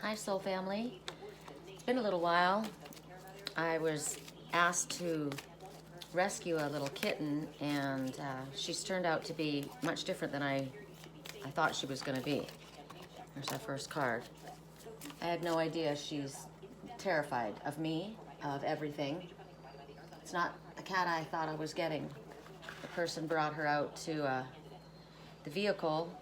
Hi, Soul Family. It's been a little while. I was asked to rescue a little kitten, and she's turned out to be much different than I thought she was going to be. There's our first card. I had no idea she's terrified of me, of everything. It's not the cat I thought I was getting. The person brought her out to the vehicle,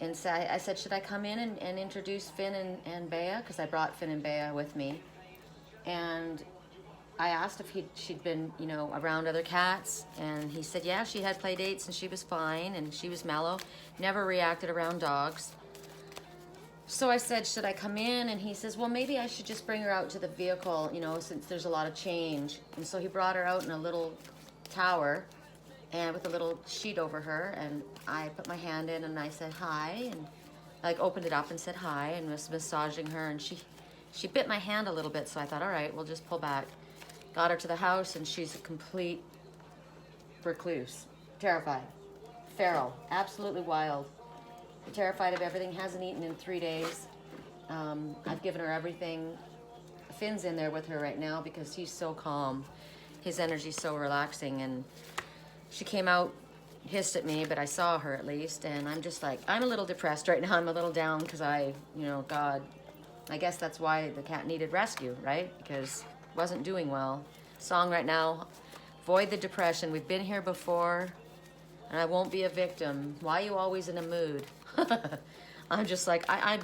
and so I said, should I come in and introduce Finn and Bea? Because I brought Finn and Bea with me. And I asked if she'd been, around other cats, and he said, yeah, she had play dates and she was fine and she was mellow, never reacted around dogs. So I said, should I come in? And he says, well, maybe I should just bring her out to the vehicle, since there's a lot of change. And so he brought her out in a little tower and with a little sheet over her, and I put my hand in and I said hi, and opened it up and said hi and was massaging her, and she bit my hand a little bit, so I thought, all right, we'll just pull back. Got her to the house, and she's a complete recluse, terrified, feral, absolutely wild, terrified of everything, hasn't eaten in 3 days. I've given her everything. Finn's in there with her right now because he's so calm. His energy's so relaxing, and she came out, hissed at me, but I saw her at least, and I'm just like, I'm a little depressed right now. I'm a little down because God, I guess that's why the cat needed rescue, right? Because it wasn't doing well. Song right now, Void the Depression. We've been here before, and I won't be a victim. Why are you always in a mood? I'm just like, I'm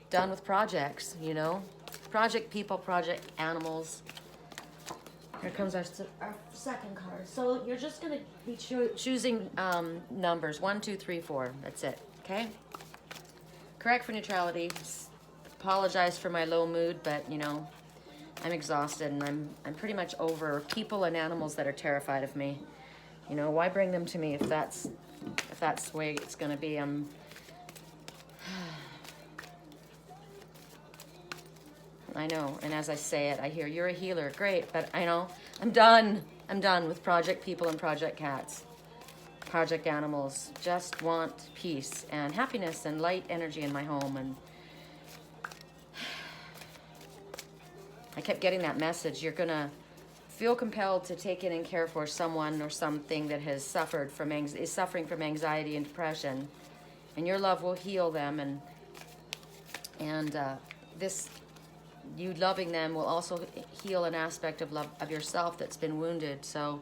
done with projects, Project people, project animals. Here comes our second card. So you're just going to be choosing numbers 1, 2, 3, 4. That's it. Okay? Correct for neutrality. Apologize for my low mood, but I'm exhausted, and I'm pretty much over people and animals that are terrified of me. Why bring them to me if that's the way it's going to be? I know, and as I say it, I hear, you're a healer. Great, but I'm done. I'm done with project people and project cats. Project animals. Just want peace and happiness and light energy in my home. And I kept getting that message. You're going to feel compelled to take in and care for someone or something that has suffered from is suffering from anxiety and depression. And your love will heal them. And this... you loving them will also heal an aspect of love of yourself that's been wounded. So,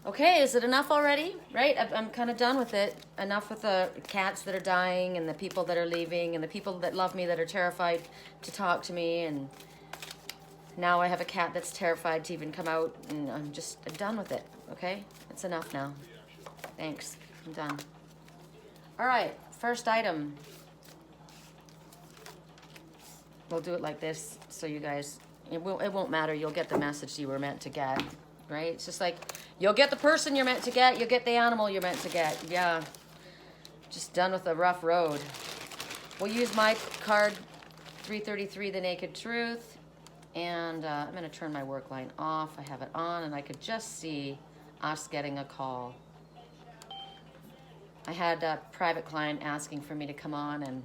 okay, is it enough already? Right? I'm kind of done with it. Enough with the cats that are dying and the people that are leaving and the people that love me that are terrified to talk to me. And now I have a cat that's terrified to even come out, and I'm done with it. Okay? It's enough now. Thanks. I'm done. All right, first item. We'll do it like this so you guys, it won't matter. You'll get the message you were meant to get, right? It's just like, you'll get the person you're meant to get, you'll get the animal you're meant to get. Yeah, just done with the rough road. We'll use my card, 333, The Naked Truth, and I'm going to turn my work line off. I have it on, and I could just see us getting a call. I had a private client asking for me to come on, and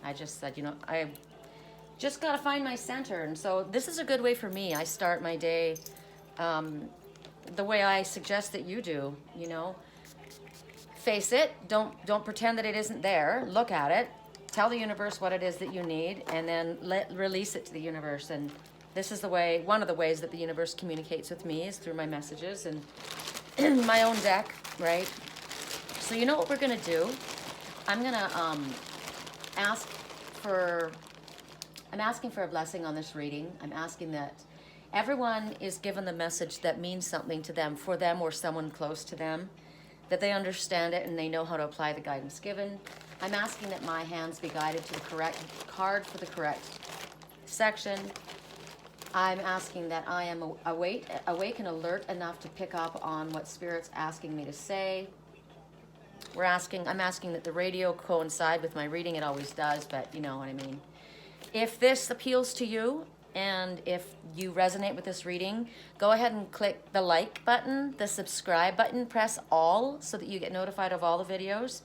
I just said, I just got to find my center. And so this is a good way for me. I start my day the way I suggest that you do, Face it. Don't pretend that it isn't there. Look at it. Tell the universe what it is that you need, and then release it to the universe. And this is one of the ways that the universe communicates with me is through my messages and my own deck, right? So you know what we're going to do? I'm going to I'm asking for a blessing on this reading. I'm asking that everyone is given the message that means something to them, for them or someone close to them, that they understand it and they know how to apply the guidance given. I'm asking that my hands be guided to the correct card for the correct section. I'm asking that I am awake and alert enough to pick up on what Spirit's asking me to say. I'm asking that the radio coincide with my reading. It always does, but you know what I mean. If this appeals to you, and if you resonate with this reading, go ahead and click the like button, the subscribe button, press all so that you get notified of all the videos.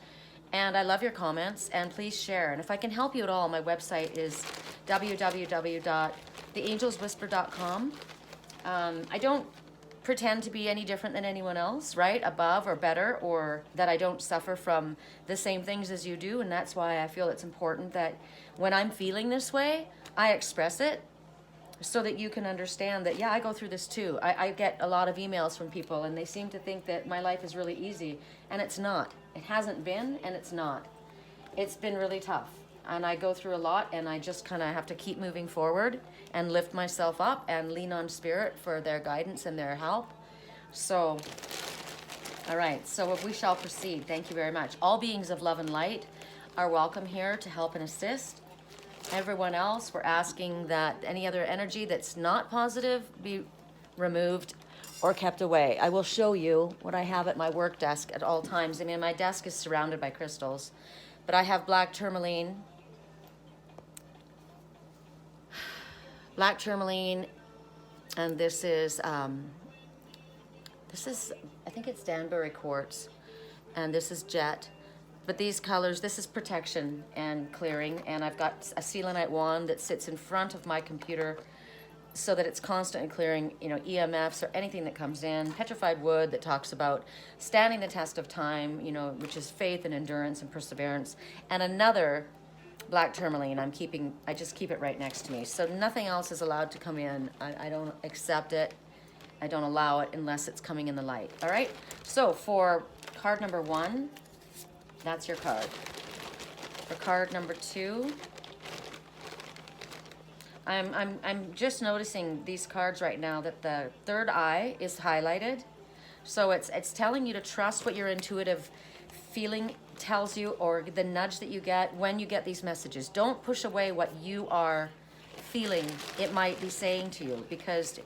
And I love your comments, and please share. And if I can help you at all, my website is www.theangelswhisper.com. I don't pretend to be any different than anyone else, right? Above or better, or that I don't suffer from the same things as you do. And that's why I feel it's important that when I'm feeling this way, I express it so that you can understand that, yeah, I go through this too. I get a lot of emails from people and they seem to think that my life is really easy, and it's not. It hasn't been, and it's not. It's been really tough. And I go through a lot, and I just kind of have to keep moving forward and lift myself up and lean on spirit for their guidance and their help. So, all right, so we shall proceed. Thank you very much. All beings of love and light are welcome here to help and assist. Everyone else, we're asking that any other energy that's not positive be removed or kept away. I will show you what I have at my work desk at all times. I mean, my desk is surrounded by crystals, but I have black tourmaline, and this is I think it's Danbury quartz, and this is jet. But these colors, this is protection and clearing, and I've got a selenite wand that sits in front of my computer so that it's constantly clearing, you know, EMFs or anything that comes in. Petrified wood that talks about standing the test of time, you know, which is faith and endurance and perseverance. And another black tourmaline I just keep it right next to me. So nothing else is allowed to come in. I don't accept it. I don't allow it unless it's coming in the light. All right? So for card number 1, that's your card. For card number 2, I'm just noticing these cards right now that the third eye is highlighted. So it's telling you to trust what your intuitive feeling tells you, or the nudge that you get when you get these messages. Don't push away what you are feeling it might be saying to you, because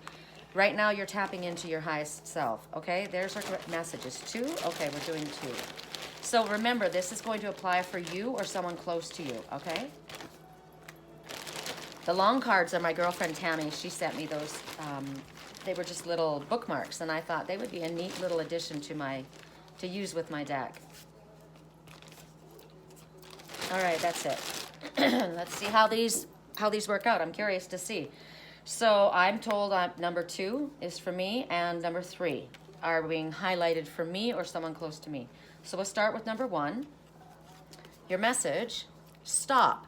right now you're tapping into your highest self. Okay, there's our messages. 2, okay, we're doing 2. So remember, this is going to apply for you or someone close to you, okay? The long cards are my girlfriend Tammy. She sent me those. They were just little bookmarks, and I thought they would be a neat little addition to use with my deck. All right, that's it. Let's see how these work out. I'm curious to see. So I'm told number 2 is for me, and number 3 are being highlighted for me or someone close to me. So we'll start with number 1. Your message: stop,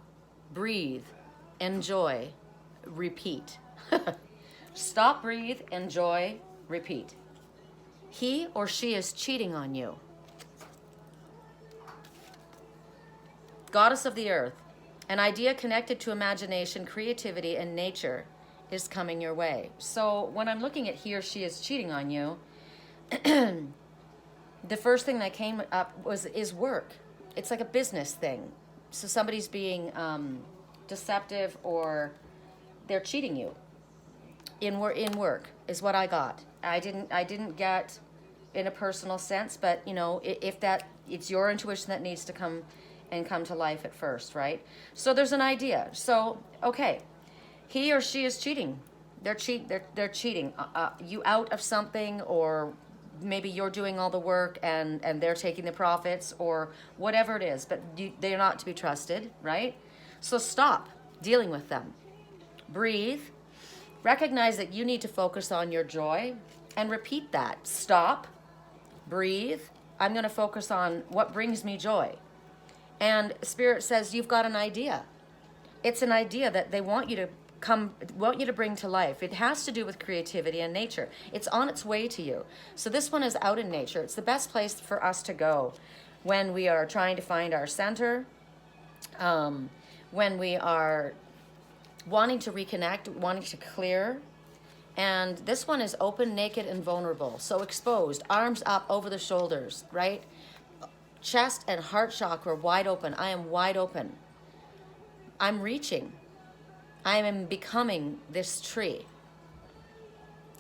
breathe, enjoy, repeat. Stop, breathe, enjoy, repeat. He or she is cheating on you. Goddess of the earth, an idea connected to imagination, creativity, and nature is coming your way. So when I'm looking at he or she is cheating on you, the first thing that came up is work. It's like a business thing. So somebody's being deceptive, or they're cheating you in work is what I got. I didn't get in a personal sense, but you know, if that, it's your intuition that needs to come to life at first, right? So there's an idea. So okay, he or she is cheating. They're cheating you out of something, or maybe you're doing all the work and they're taking the profits, or whatever it is, but they're not to be trusted, right? So stop dealing with them. Breathe. Recognize that you need to focus on your joy, and repeat that. Stop. Breathe. I'm going to focus on what brings me joy. And Spirit says you've got an idea. It's an idea that they want you to bring to life. It has to do with creativity and nature. It's on its way to you. So this one is out in nature. It's the best place for us to go when we are trying to find our center, when we are wanting to reconnect, wanting to clear. And this one is open, naked, and vulnerable. So exposed, arms up over the shoulders, right? Chest and heart chakra wide open. I am wide open. I'm reaching. I am becoming this tree.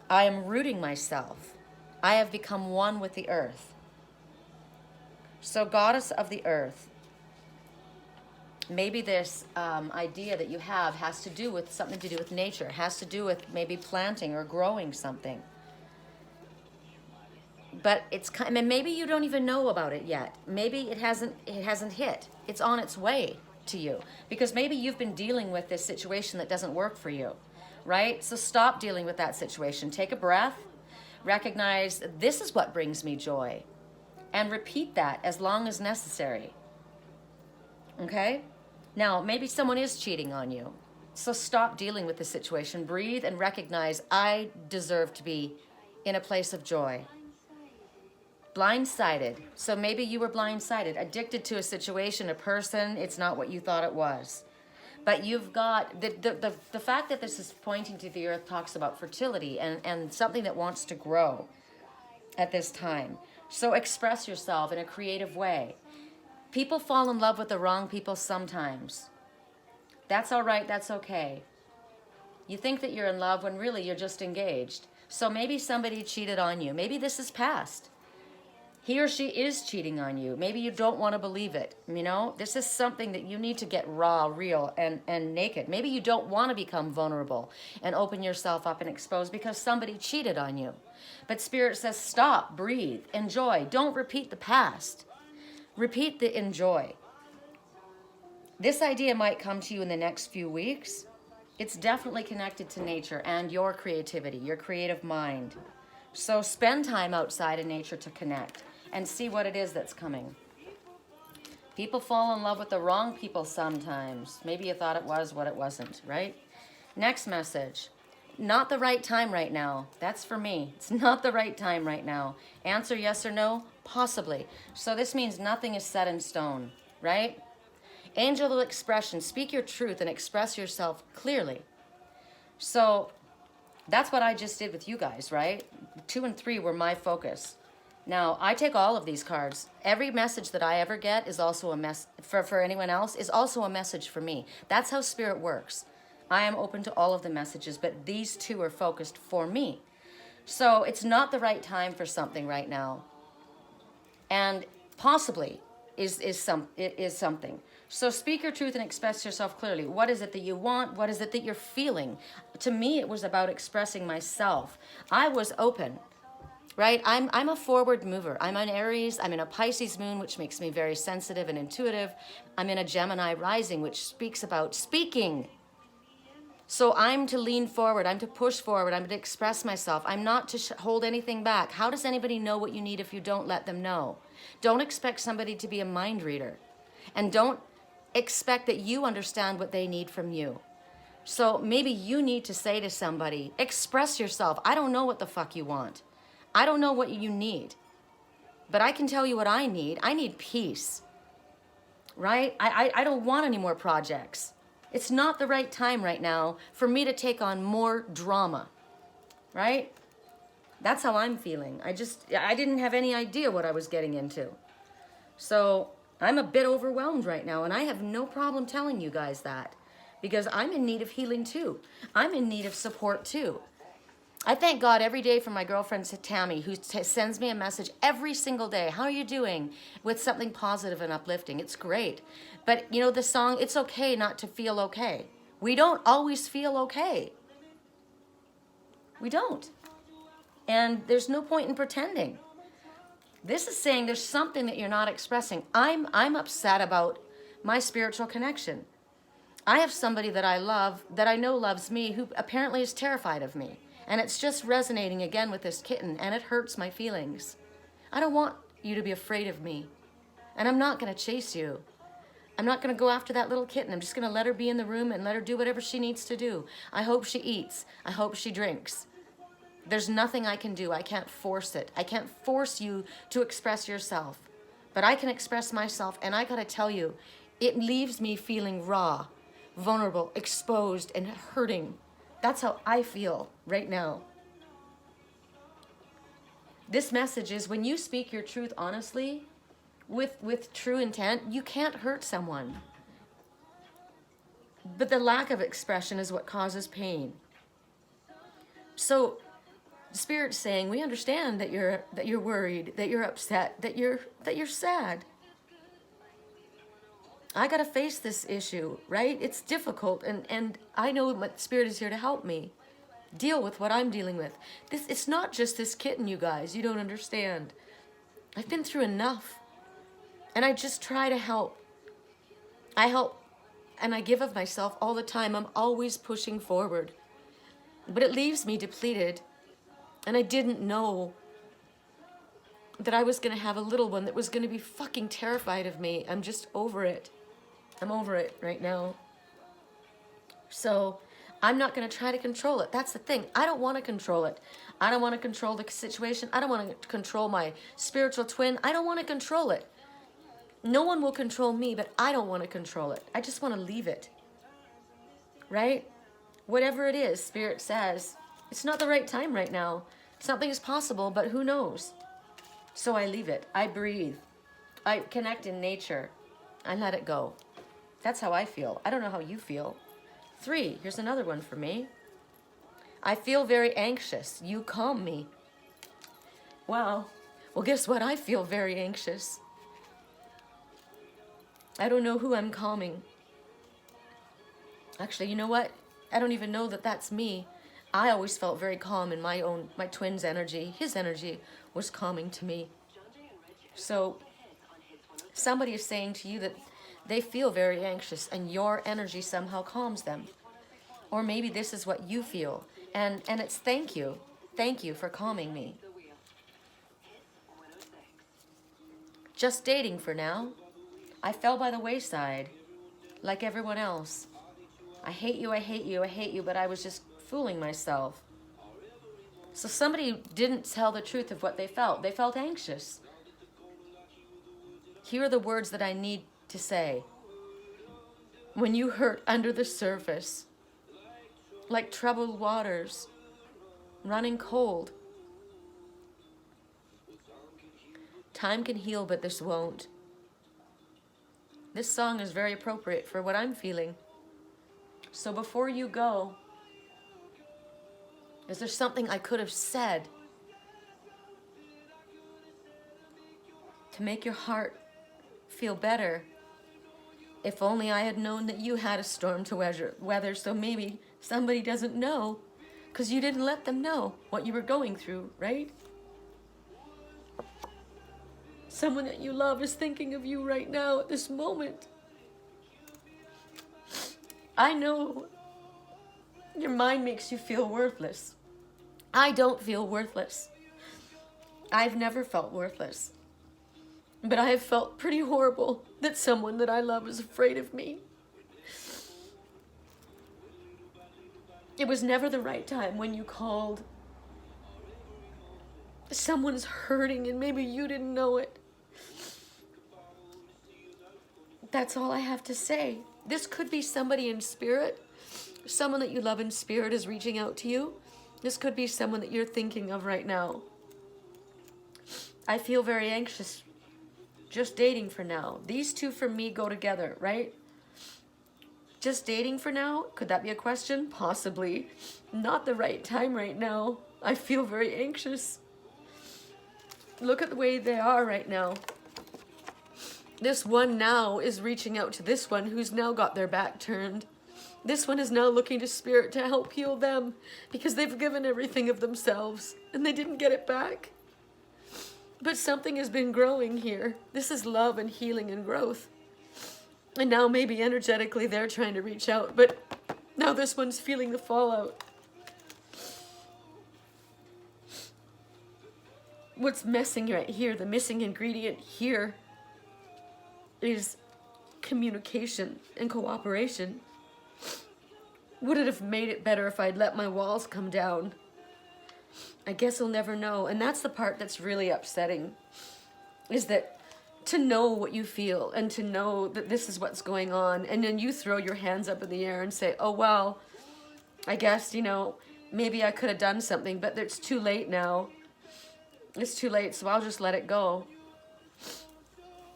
I am rooting myself. I have become one with the earth. So goddess of the earth, maybe this idea that you have has to do with something to do with nature, has to do with maybe planting or growing something. but it's kind, and maybe you don't even know about it yet. Maybe it hasn't hit. It's on its way to you, because maybe you've been dealing with this situation that doesn't work for you, right? So stop dealing with that situation. Take a breath, recognize this is what brings me joy, and repeat that as long as necessary. Okay? Now, maybe someone is cheating on you. So stop dealing with the situation. Breathe and recognize I deserve to be in a place of joy. Blindsided. So maybe you were blindsided, addicted to a situation, a person. It's not what you thought it was. But you've got, the fact that this is pointing to the earth talks about fertility and something that wants to grow at this time. So express yourself in a creative way. People fall in love with the wrong people sometimes. That's all right, that's okay. You think that you're in love when really you're just engaged. So maybe somebody cheated on you. Maybe this is past. He or she is cheating on you. Maybe you don't want to believe it. You know, this is something that you need to get raw, real, and naked. Maybe you don't want to become vulnerable and open yourself up and expose because somebody cheated on you. But Spirit says, stop, breathe, enjoy. Don't repeat the past. Repeat the enjoy. This idea might come to you in the next few weeks. It's definitely connected to nature and your creativity, your creative mind. So spend time outside in nature to connect and see what it is that's coming. People fall in love with the wrong people sometimes. Maybe you thought it was what it wasn't, right? Next message. Not the right time right now. That's for me. It's not the right time right now. Answer yes or no? Possibly. So this means nothing is set in stone, right? Angel expression. Speak your truth and express yourself clearly. So that's what I just did with you guys, right? 2 and 3 were my focus. Now, I take all of these cards. Every message that I ever get is also a mess for anyone else is also a message for me. That's how Spirit works. I am open to all of the messages, but these 2 are focused for me. So it's not the right time for something right now. And possibly is something. So speak your truth and express yourself clearly. What is it that you want? What is it that you're feeling? To me, it was about expressing myself. I was open, right? I'm a forward mover. I'm an Aries. I'm in a Pisces moon, which makes me very sensitive and intuitive. I'm in a Gemini rising, which speaks about speaking. So I'm to lean forward. I'm to push forward. I'm to express myself. I'm not to hold anything back. How does anybody know what you need if you don't let them know? Don't expect somebody to be a mind reader. And don't expect that you understand what they need from you. So maybe you need to say to somebody, express yourself. I don't know what the fuck you want. I don't know what you need. But I can tell you what I need. I need peace. Right? I don't want any more projects. It's not the right time right now for me to take on more drama. Right? That's how I'm feeling. I didn't have any idea what I was getting into. So I'm a bit overwhelmed right now, and I have no problem telling you guys that because I'm in need of healing too. I'm in need of support too. I thank God every day for my girlfriend Tammy, who sends me a message every single day. How are you doing? With something positive and uplifting. It's great. But you know the song, It's Okay Not to Feel Okay. We don't always feel okay. We don't. And there's no point in pretending. This is saying there's something that you're not expressing. I'm upset about my spiritual connection. I have somebody that I love, that I know loves me, who apparently is terrified of me. And it's just resonating again with this kitten, and it hurts my feelings. I don't want you to be afraid of me. And I'm not going to chase you. I'm not going to go after that little kitten. I'm just going to let her be in the room and let her do whatever she needs to do. I hope she eats. I hope she drinks. There's nothing I can do. I can't force it. I can't force you to express yourself. But I can express myself, and I gotta tell you, it leaves me feeling raw, vulnerable, exposed, and hurting. That's how I feel right now. This message is when you speak your truth honestly, with true intent, you can't hurt someone. But the lack of expression is what causes pain. So Spirit's saying, we understand that you're worried, that you're upset, that you're sad. I gotta face this issue, right? It's difficult, and I know my Spirit is here to help me. deal with what I'm dealing with. It's not just this kitten, you guys. You don't understand. I've been through enough. And I just try to help. I help and I give of myself all the time. I'm always pushing forward. But it leaves me depleted. And I didn't know that I was going to have a little one that was going to be fucking terrified of me. I'm just over it. I'm over it right now. So I'm not going to try to control it. That's the thing. I don't want to control it. I don't want to control the situation. I don't want to control my spiritual twin. I don't want to control it. No one will control me, but I don't want to control it. I just want to leave it. Right? Whatever it is, Spirit says, it's not the right time right now. Something is possible, but who knows? So I leave it. I breathe. I connect in nature. I let it go. That's how I feel. I don't know how you feel. 3, here's another one for me. I feel very anxious. You calm me. Wow. Well, guess what? I feel very anxious. I don't know who I'm calming. Actually, you know what? I don't even know that that's me. I always felt very calm in my twin's energy. His energy was calming to me. So somebody is saying to you that they feel very anxious and your energy somehow calms them. Or maybe this is what you feel. And it's thank you. Thank you for calming me. Just dating for now. I fell by the wayside, like everyone else. I hate you, I hate you, I hate you, but I was just fooling myself. So somebody didn't tell the truth of what they felt. They felt anxious. Here are the words that I need to say. When you hurt under the surface, like troubled waters, running cold. Time can heal, but this won't. This song is very appropriate for what I'm feeling. So before you go, is there something I could have said to make your heart feel better? If only I had known that you had a storm to weather, so maybe somebody doesn't know because you didn't let them know what you were going through, right? Someone that you love is thinking of you right now at this moment. I know your mind makes you feel worthless. I don't feel worthless. I've never felt worthless. But I have felt pretty horrible that someone that I love is afraid of me. It was never the right time when you called. Someone's hurting and maybe you didn't know it. That's all I have to say. This could be somebody in spirit. Someone that you love in spirit is reaching out to you. This could be someone that you're thinking of right now. I feel very anxious. Just dating for now. These two for me go together, right? Just dating for now? Could that be a question? Possibly. Not the right time right now. I feel very anxious. Look at the way they are right now. This one now is reaching out to this one who's now got their back turned. This one is now looking to spirit to help heal them because they've given everything of themselves and they didn't get it back. But something has been growing here. This is love and healing and growth. And now maybe energetically they're trying to reach out, but now this one's feeling the fallout. What's missing right here, the missing ingredient here, is communication and cooperation. Would it have made it better if I'd let my walls come down? I guess I'll never know. And that's the part that's really upsetting, is that to know what you feel and to know that this is what's going on, and then you throw your hands up in the air and say, oh, well, I guess, maybe I could have done something, but it's too late now. It's too late, so I'll just let it go.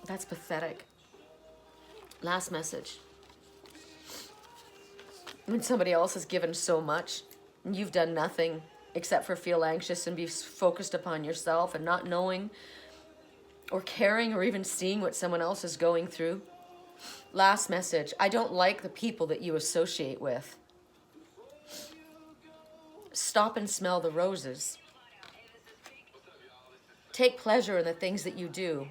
That's pathetic. Last message. When somebody else has given so much, and you've done nothing except for feel anxious and be focused upon yourself and not knowing or caring or even seeing what someone else is going through. Last message. I don't like the people that you associate with. stop and smell the roses. Take pleasure in the things that you do.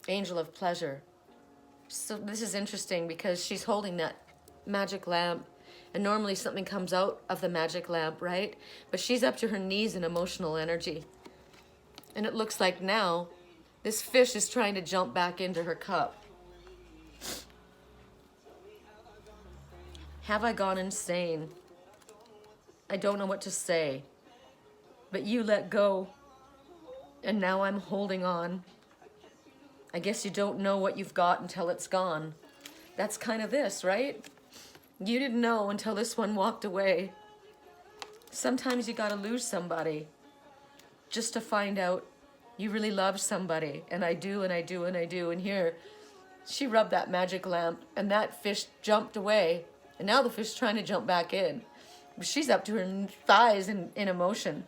Angel of pleasure. So this is interesting because she's holding that magic lamp, and normally something comes out of the magic lamp, right? But she's up to her knees in emotional energy. And it looks like now this fish is trying to jump back into her cup. Have I gone insane? I don't know what to say, but you let go, and now I'm holding on. I guess you don't know what you've got until it's gone. That's kind of this, right? You didn't know until this one walked away. Sometimes you gotta lose somebody just to find out you really love somebody. And I do, and I do, and I do. And here, she rubbed that magic lamp, and that fish jumped away. And now the fish is trying to jump back in. She's up to her thighs in emotion.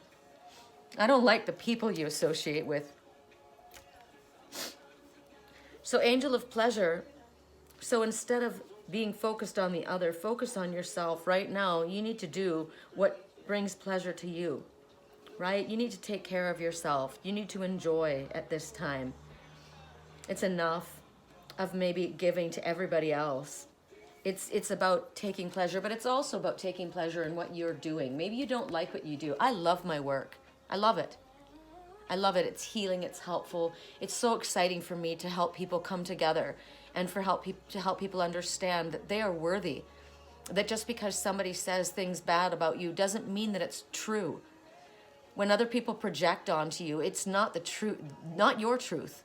I don't like the people you associate with. So angel of pleasure, so instead of being focused on the other, focus on yourself. Right now, you need to do what brings pleasure to you, right? You need to take care of yourself. You need to enjoy at this time. It's enough of maybe giving to everybody else. It's about taking pleasure, but it's also about taking pleasure in what you're doing. Maybe you don't like what you do. I love my work. I love it. I love it. It's healing. It's helpful. It's so exciting for me to help people come together and to help people understand that they are worthy. That just because somebody says things bad about you doesn't mean that it's true. When other people project onto you, it's not the truth, not your truth.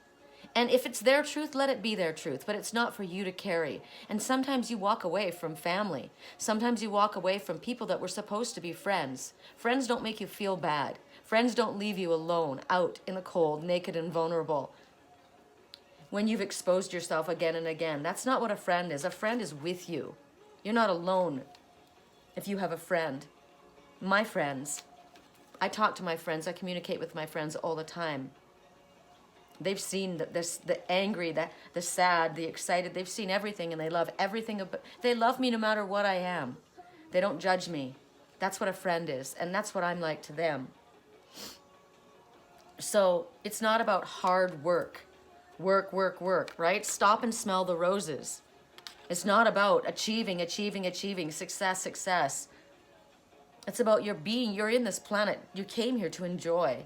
And if it's their truth, let it be their truth, but it's not for you to carry. And sometimes you walk away from family. Sometimes you walk away from people that were supposed to be friends. Friends don't make you feel bad. Friends don't leave you alone, out in the cold, naked and vulnerable. When you've exposed yourself again and again, that's not what a friend is. A friend is with you. You're not alone if you have a friend. My friends, I talk to my friends, I communicate with my friends all the time. They've seen the angry, the sad, the excited. They've seen everything, and they love everything. They love me no matter what I am. They don't judge me. That's what a friend is, and that's what I'm like to them. So it's not about hard work. Work, work, work, right? Stop and smell the roses. It's not about achieving, success, success. It's about your being. You're in this planet. You came here to enjoy.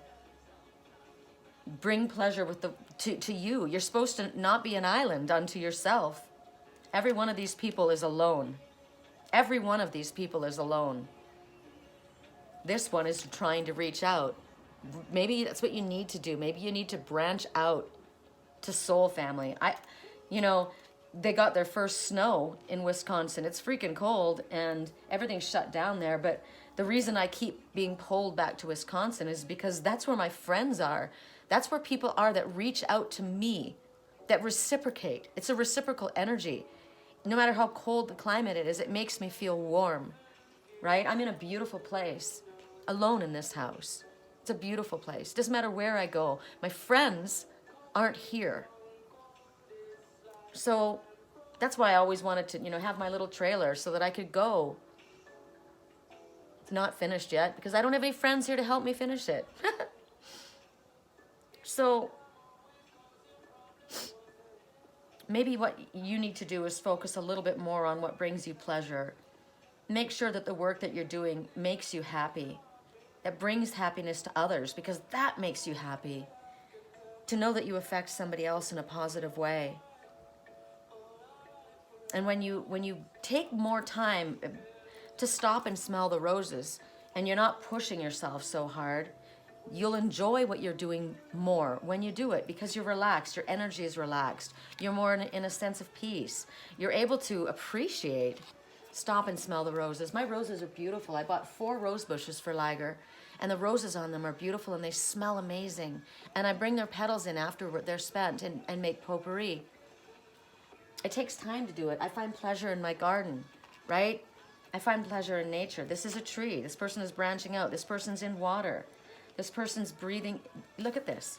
Bring pleasure to you. You're supposed to not be an island unto yourself. Every one of these people is alone. Every one of these people is alone. This one is trying to reach out. Maybe that's what you need to do. Maybe you need to branch out to soul family. They got their first snow in Wisconsin. It's freaking cold and everything's shut down there. But the reason I keep being pulled back to Wisconsin is because that's where my friends are. That's where people are that reach out to me, that reciprocate. It's a reciprocal energy. No matter how cold the climate is, it makes me feel warm, right? I'm in a beautiful place, alone in this house. It's a beautiful place. Doesn't matter where I go. My friends aren't here. So that's why I always wanted to, have my little trailer so that I could go. It's not finished yet because I don't have any friends here to help me finish it. So maybe what you need to do is focus a little bit more on what brings you pleasure. Make sure that the work that you're doing makes you happy. It brings happiness to others because that makes you happy. To know that you affect somebody else in a positive way. And when you take more time to stop and smell the roses and you're not pushing yourself so hard, you'll enjoy what you're doing more when you do it because you're relaxed, your energy is relaxed, you're more in a sense of peace. You're able to appreciate, stop and smell the roses. My roses are beautiful. I bought 4 rose bushes for Liger, and the roses on them are beautiful and they smell amazing. And I bring their petals in after they're spent and make potpourri. It takes time to do it. I find pleasure in my garden, right? I find pleasure in nature. This is a tree. This person is branching out. This person's in water. This person's breathing. Look at this.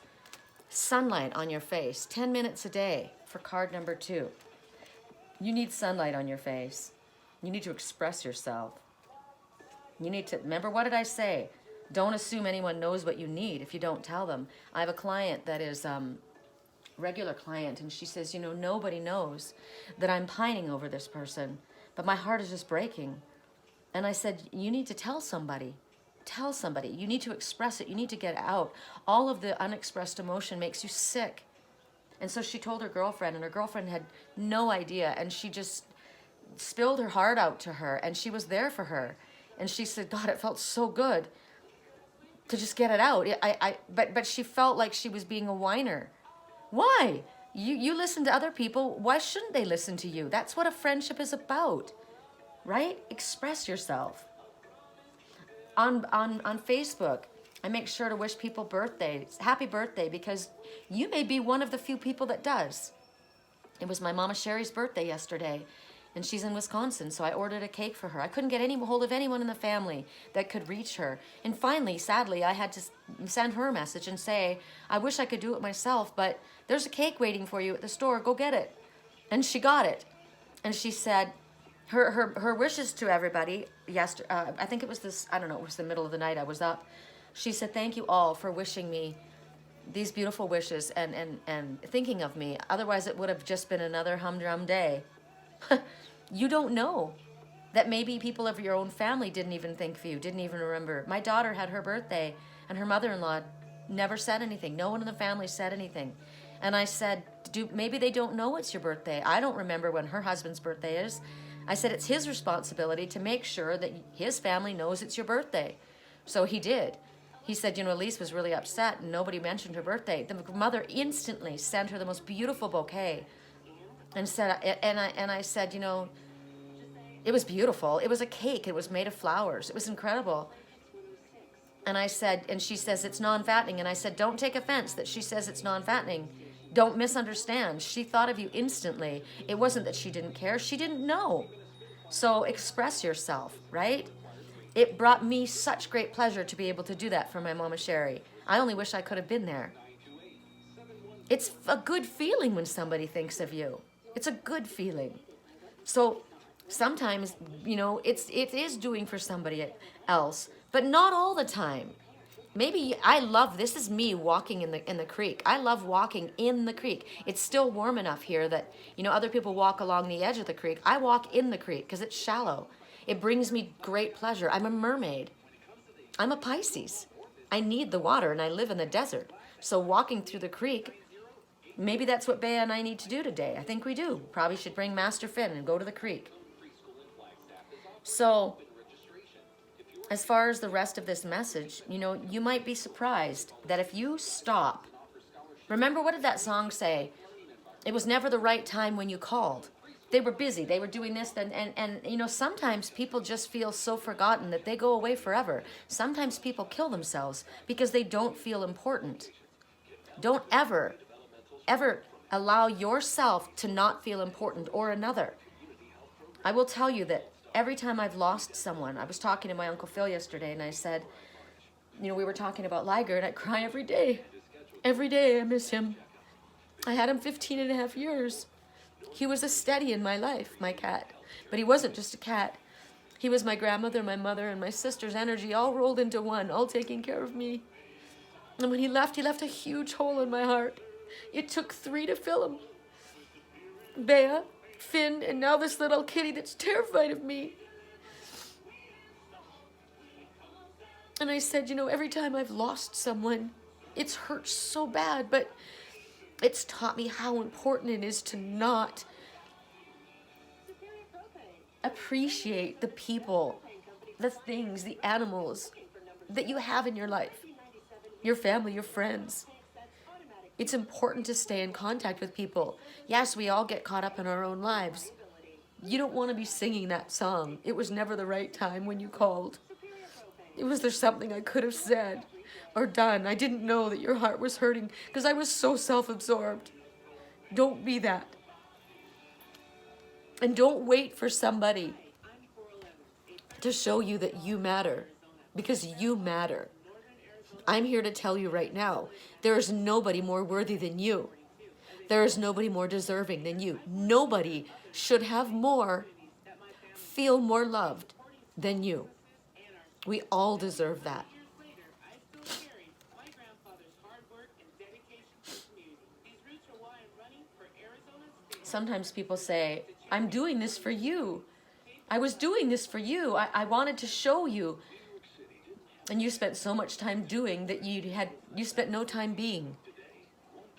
Sunlight on your face. 10 minutes a day for card number 2. You need sunlight on your face. You need to express yourself. You need to remember, what did I say? Don't assume anyone knows what you need if you don't tell them. I have a client that is regular client, and she says, you know, nobody knows that I'm pining over this person, but my heart is just breaking. And I said, you need to tell somebody. Tell somebody. You need to express it. You need to get it out. All of the unexpressed emotion makes you sick. And so she told her girlfriend, and her girlfriend had no idea, and she just spilled her heart out to her, and she was there for her. And she said, God, it felt so good to just get it out. But she felt like she was being a whiner. Why? You listen to other people. Why shouldn't they listen to you? That's what a friendship is about, right? Express yourself. On Facebook, I make sure to wish people birthdays, happy birthday, because you may be one of the few people that does. It was my Mama Sherry's birthday yesterday, and she's in Wisconsin, so I ordered a cake for her. I couldn't get any hold of anyone in the family that could reach her. And finally, sadly, I had to send her a message and say, I wish I could do it myself, but there's a cake waiting for you at the store. Go get it. And she got it. And she said, her wishes to everybody yesterday, I think it was this, I don't know, it was the middle of the night I was up. She said, thank you all for wishing me these beautiful wishes and thinking of me. Otherwise, it would have just been another humdrum day. You don't know that maybe people of your own family didn't even think of you, didn't even remember. My daughter had her birthday, and her mother-in-law never said anything. No one in the family said anything. And I said, maybe they don't know it's your birthday. I don't remember when her husband's birthday is. I said, it's his responsibility to make sure that his family knows it's your birthday. So he did. He said, you know, Elise was really upset and nobody mentioned her birthday. The mother instantly sent her the most beautiful bouquet and said, and I said, you know, it was beautiful. It was a cake. It was made of flowers. It was incredible. And I said, and she says it's non-fattening. And I said, don't take offense that she says it's non-fattening. Don't misunderstand. She thought of you instantly. It wasn't that she didn't care. She didn't know. So express yourself, right? It brought me such great pleasure to be able to do that for my Mama Sherry. I only wish I could have been there. It's a good feeling when somebody thinks of you. It's a good feeling. So sometimes, you know, it is doing for somebody else, but not all the time. Maybe I love, this is me walking in the creek. I love walking in the creek. It's still warm enough here that, you know, other people walk along the edge of the creek. I walk in the creek because it's shallow. It brings me great pleasure. I'm a mermaid. I'm a Pisces. I need the water and I live in the desert. So walking through the creek, maybe that's what Bea and I need to do today. I think we do. Probably should bring Master Finn and go to the creek. So as far as the rest of this message, you know, you might be surprised that if you stop, remember, what did that song say? It was never the right time when you called. They were busy. They were doing this. And you know, sometimes people just feel so forgotten that they go away forever. Sometimes people kill themselves because they don't feel important. Don't ever allow yourself to not feel important or another. I will tell you that every time I've lost someone, I was talking to my Uncle Phil yesterday and I said, you know, we were talking about Liger and I cry every day. Every day I miss him. I had him 15 and a half years. He was a steady in my life, my cat. But he wasn't just a cat. He was my grandmother, my mother, and my sister's energy all rolled into one, all taking care of me. And when he left a huge hole in my heart. It took 3 to fill him. Bea, Finn, and now this little kitty that's terrified of me. And I said, you know, every time I've lost someone, it's hurt so bad, but it's taught me how important it is to not appreciate the people, the things, the animals that you have in your life, your family, your friends. It's important to stay in contact with people. Yes, we all get caught up in our own lives. You don't want to be singing that song. It was never the right time when you called. Was there something I could have said or done? I didn't know that your heart was hurting because I was so self-absorbed. Don't be that. And don't wait for somebody to show you that you matter, because you matter. I'm here to tell you right now, there is nobody more worthy than you. There is nobody more deserving than you. Nobody should have more, feel more loved than you. We all deserve that. Sometimes people say, I'm doing this for you. I was doing this for you. I wanted to show you. And you spent so much time doing that you spent no time being.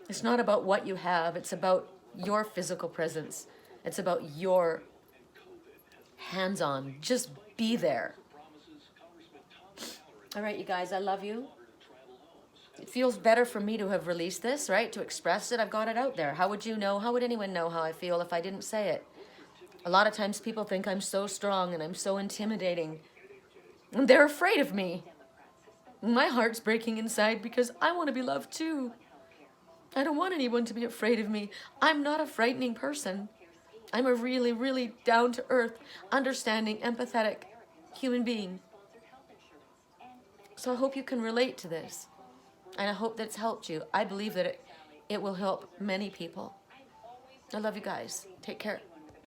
It's not about what you have. It's about your physical presence. It's about your hands-on. Just be there. All right, you guys, I love you. It feels better for me to have released this, right? To express it. I've got it out there. How would you know? How would anyone know how I feel if I didn't say it? A lot of times people think I'm so strong and I'm so intimidating. And they're afraid of me. My heart's breaking inside because I want to be loved too. I don't want anyone to be afraid of me. I'm not a frightening person. I'm a really, really down-to-earth, understanding, empathetic human being. So I hope you can relate to this. And I hope that it's helped you. I believe that it will help many people. I love you guys. Take care.